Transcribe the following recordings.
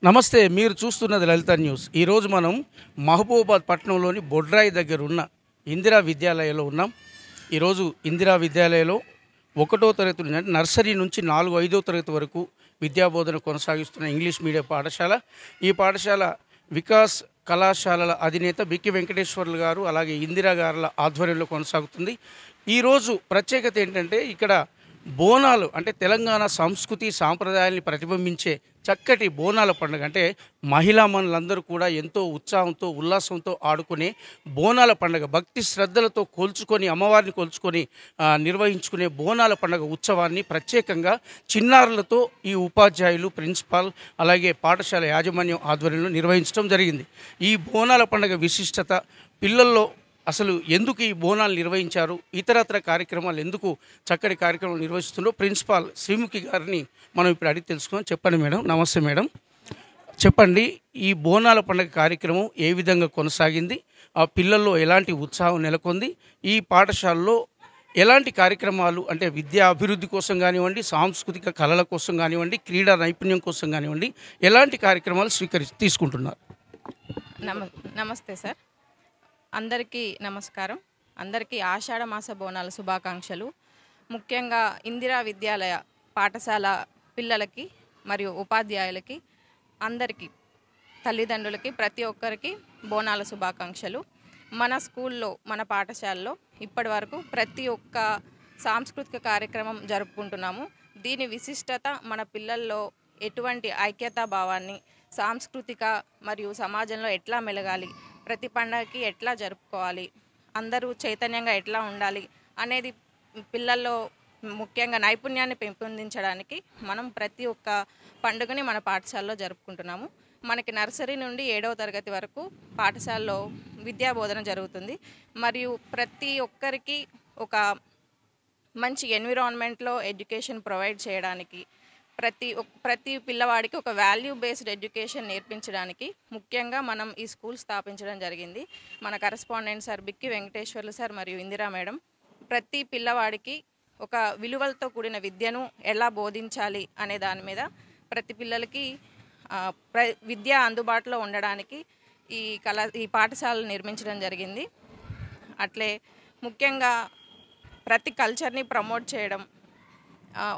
నమస్తే. మీరు చూస్తున్నది లలిత న్యూస్. ఈరోజు మనం మహబూబాబాద్ పట్టణంలోని బొడ్రాయి దగ్గర ఉన్న ఇందిరా విద్యాలయంలో ఉన్నాం. ఈరోజు ఇందిరా విద్యాలయంలో 1వ తరగతి నుంచి అంటే నర్సరీ నుంచి 4, 5వ తరగతి వరకు విద్యాబోధన కొనసాగిస్తున్న ఇంగ్లీష్ మీడియం పాఠశాల. ఈ పాఠశాల వికాస్ కళాశాలల అధినేత బిక్కి వెంకటేశ్వర్లు గారు అలాగే ఇందిరా గారుల ఆధ్వర్యంలో కొనసాగుతుంది. ఈరోజు ప్రత్యేకత ఏంటంటే ఇక్కడ బోనాలు అంటే తెలంగాణ సంస్కృతి సాంప్రదాయాల్ని ప్రతిబింబించే చక్కటి బోనాల పండుగ. అంటే మహిళా మనులందరూ కూడా ఎంతో ఉత్సాహంతో ఉల్లాసంతో ఆడుకునే బోనాల పండుగ, భక్తి శ్రద్ధలతో కొలుచుకొని అమ్మవారిని కొలుచుకొని నిర్వహించుకునే బోనాల పండుగ ఉత్సవాన్ని ప్రత్యేకంగా చిన్నారులతో ఈ ఉపాధ్యాయులు, ప్రిన్సిపాల్ అలాగే పాఠశాల యాజమాన్యం ఆధ్వర్యంలో నిర్వహించడం జరిగింది. ఈ బోనాల పండుగ విశిష్టత, పిల్లల్లో అసలు ఎందుకు ఈ బోనాలు నిర్వహించారు, ఇతరత్ర కార్యక్రమాలు ఎందుకు చక్కటి కార్యక్రమాలు నిర్వహిస్తున్నారో ప్రిన్సిపాల్ శ్రీముఖి గారిని మనం ఇప్పుడు అడిగి తెలుసుకుందాం. చెప్పండి మేడం. నమస్తే మేడం. చెప్పండి, ఈ బోనాల పండుగ కార్యక్రమం ఏ విధంగా కొనసాగింది, ఆ పిల్లల్లో ఎలాంటి ఉత్సాహం నెలకొంది, ఈ పాఠశాలలో ఎలాంటి కార్యక్రమాలు అంటే విద్యా అభివృద్ధి కోసం కానివ్వండి, సాంస్కృతిక కళల కోసం కానివ్వండి, క్రీడా నైపుణ్యం కోసం కానివ్వండి, ఎలాంటి కార్యక్రమాలు తీసుకుంటున్నారు? నమస్తే సార్. అందరికీ నమస్కారం. అందరికీ ఆషాఢ మాస బోనాల శుభాకాంక్షలు. ముఖ్యంగా ఇందిరా విద్యాలయ పాఠశాల పిల్లలకి మరియు ఉపాధ్యాయులకి అందరికీ, తల్లిదండ్రులకి, ప్రతి ఒక్కరికి బోనాల శుభాకాంక్షలు. మన స్కూల్లో, మన పాఠశాలలో ఇప్పటి వరకు ప్రతి ఒక్క సాంస్కృతిక కార్యక్రమం జరుపుకుంటున్నాము. దీని విశిష్టత మన పిల్లల్లో ఎటువంటి ఐక్యతా భావాన్ని, సాంస్కృతిక మరియు సమాజంలో ఎట్లా మెలగాలి, ప్రతి పండగకి ఎట్లా జరుపుకోవాలి, అందరూ చైతన్యంగా ఎట్లా ఉండాలి అనేది పిల్లల్లో ముఖ్యంగా నైపుణ్యాన్ని పెంపొందించడానికి మనం ప్రతి ఒక్క పండుగని మన పాఠశాలలో జరుపుకుంటున్నాము. మనకి నర్సరీ నుండి 7వ తరగతి వరకు పాఠశాలలో విద్యాబోధన జరుగుతుంది. మరియు ప్రతి ఒక్కరికి ఒక మంచి ఎన్విరాన్మెంట్లో ఎడ్యుకేషన్ ప్రొవైడ్ చేయడానికి, ప్రతి పిల్లవాడికి ఒక వాల్యూ బేస్డ్ ఎడ్యుకేషన్ నేర్పించడానికి ముఖ్యంగా మనం ఈ స్కూల్ స్థాపించడం జరిగింది. మన కరెస్పాండెంట్ సార్ బిక్కి వెంకటేశ్వర్లు సార్ మరియు ఇందిరా మేడం ప్రతి పిల్లవాడికి ఒక విలువలతో కూడిన విద్యను ఎలా బోధించాలి అనే దాని మీద ప్రతి పిల్లలకి విద్య అందుబాటులో ఉండడానికి ఈ పాఠశాలలు నిర్మించడం జరిగింది. అట్లే ముఖ్యంగా ప్రతి కల్చర్ని ప్రమోట్ చేయడం,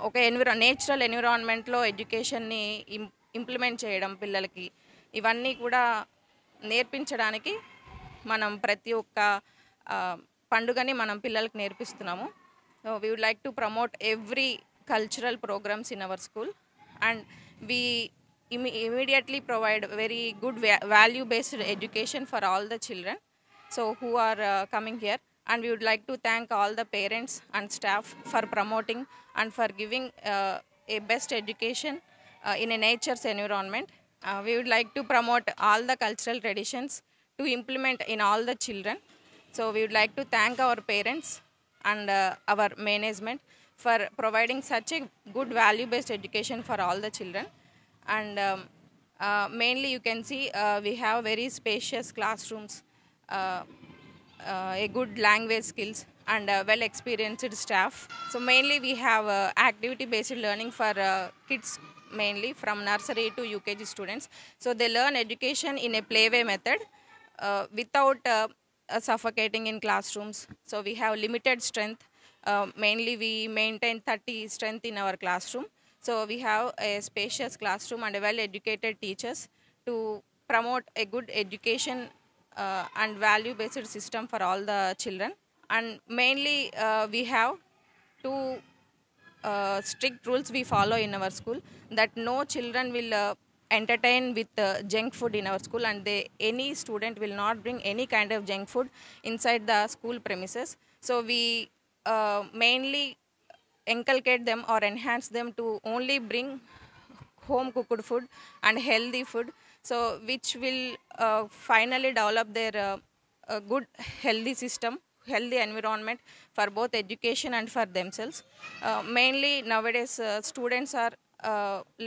ఒక నేచురల్ ఎన్విరాన్మెంట్లో ఎడ్యుకేషన్ని ఇంప్లిమెంట్ చేయడం పిల్లలకి, ఇవన్నీ కూడా నేర్పించడానికి మనం ప్రతి ఒక్క పండుగని మనం పిల్లలకి నేర్పిస్తున్నాము. We would like to promote every cultural programs in our school, and we immediately provide very good value based education for all the children so who are coming here. And we would like to thank all the parents and staff for promoting and for giving a best education in a nature's environment. We would like to promote all the cultural traditions to implement in all the children. So we would like to thank our parents and our management for providing such a good value based education for all the children. And mainly you can see we have very spacious classrooms, a good language skills and well experienced staff. So mainly we have activity based learning for kids, mainly from nursery to UKG students. So they learn education in a playway method without suffocating in classrooms. So we have limited strength. Mainly we maintain 30 strength in our classroom. So we have a spacious classroom and well educated teachers to promote a good education and value based system for all the children. And mainly we have two strict rules we follow in our school, that no children will entertain with junk food in our school, and any student will not bring any kind of junk food inside the school premises. So we mainly inculcate them or enhance them to only bring home cooked food and healthy food, so which will finally develop their good healthy system, healthy environment for both education and for themselves. Mainly nowadays students are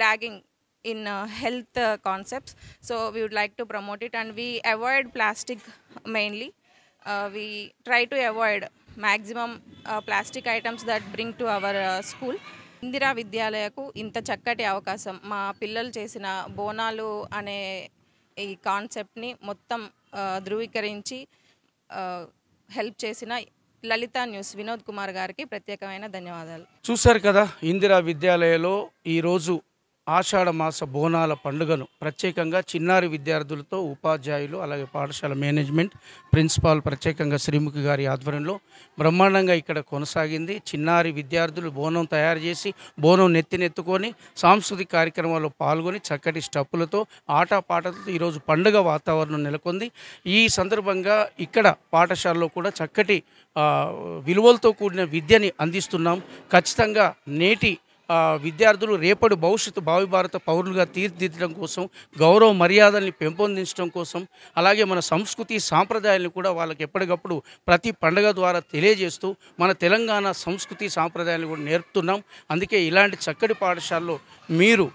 lagging in health concepts, so we would like to promote it. And we avoid plastic mainly. We try to avoid maximum plastic items that bring to our school. Indira విద్యాలయకు ఇంత చక్కటి అవకాశం, మా పిల్లలు చేసిన బోనాలు అనే ఈ కాన్సెప్ట్ని మొత్తం ధృవీకరించి హెల్ప్ చేసిన లలిత న్యూస్ వినోద్ కుమార్ గారికి ప్రత్యేకమైన ధన్యవాదాలు. చూశారు కదా, ఇందిరా విద్యాలయలో ఈరోజు ఆషాఢ మాస బోనాల పండుగను ప్రత్యేకంగా చిన్నారి విద్యార్థులతో ఉపాధ్యాయులు అలాగే పాఠశాల మేనేజ్మెంట్ ప్రిన్సిపాల్ ప్రత్యేకంగా శ్రీముఖి గారి ఆధ్వర్యంలో బ్రహ్మాండంగా ఇక్కడ కొనసాగింది. చిన్నారి విద్యార్థులు బోనం తయారు చేసి బోనం నెత్తినెత్తుకొని సాంస్కృతిక కార్యక్రమాల్లో పాల్గొని చక్కటి స్టెప్పులతో ఆటపాటలతో ఈరోజు పండుగ వాతావరణం నెలకొంది. ఈ సందర్భంగా ఇక్కడ పాఠశాలలో కూడా చక్కటి విలువలతో కూడిన విద్యని అందిస్తున్నాం. ఖచ్చితంగా నేటి విద్యార్థులు రేపటి భవిష్యత్తు భావి భారత పౌరులుగా తీర్చిదిద్దడం కోసం, గౌరవ మర్యాదల్ని పెంపొందించడం కోసం, అలాగే మన సంస్కృతి సాంప్రదాయాలను కూడా వాళ్ళకి ఎప్పటికప్పుడు ప్రతి పండుగ ద్వారా తెలియజేస్తూ మన తెలంగాణ సంస్కృతి సాంప్రదాయాలను కూడా నేర్పుతున్నాం. అందుకే ఇలాంటి చక్కటి పాఠశాలలో మీరు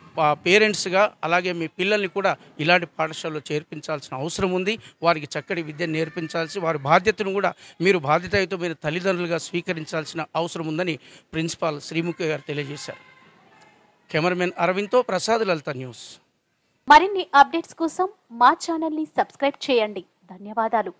పేరెంట్స్గా అలాగే మీ పిల్లల్ని కూడా ఇలాంటి పాఠశాలలో చేర్పించాల్సిన అవసరం ఉంది. వారికి చక్కటి విద్య నేర్పించాల్సి, వారి బాధ్యతను కూడా మీరు బాధ్యతాయుతమైన తల్లిదండ్రులుగా స్వీకరించాల్సిన అవసరం ఉందని ప్రిన్సిపాల్ శ్రీముఖి గారు తెలియజేశారు. కెమెరామెన్ అరవింద్తో ప్రసాద్, లలిత న్యూస్. మరిన్ని అప్డేట్స్ కోసం మా ఛానల్ని సబ్స్క్రైబ్ చేయండి. ధన్యవాదాలు.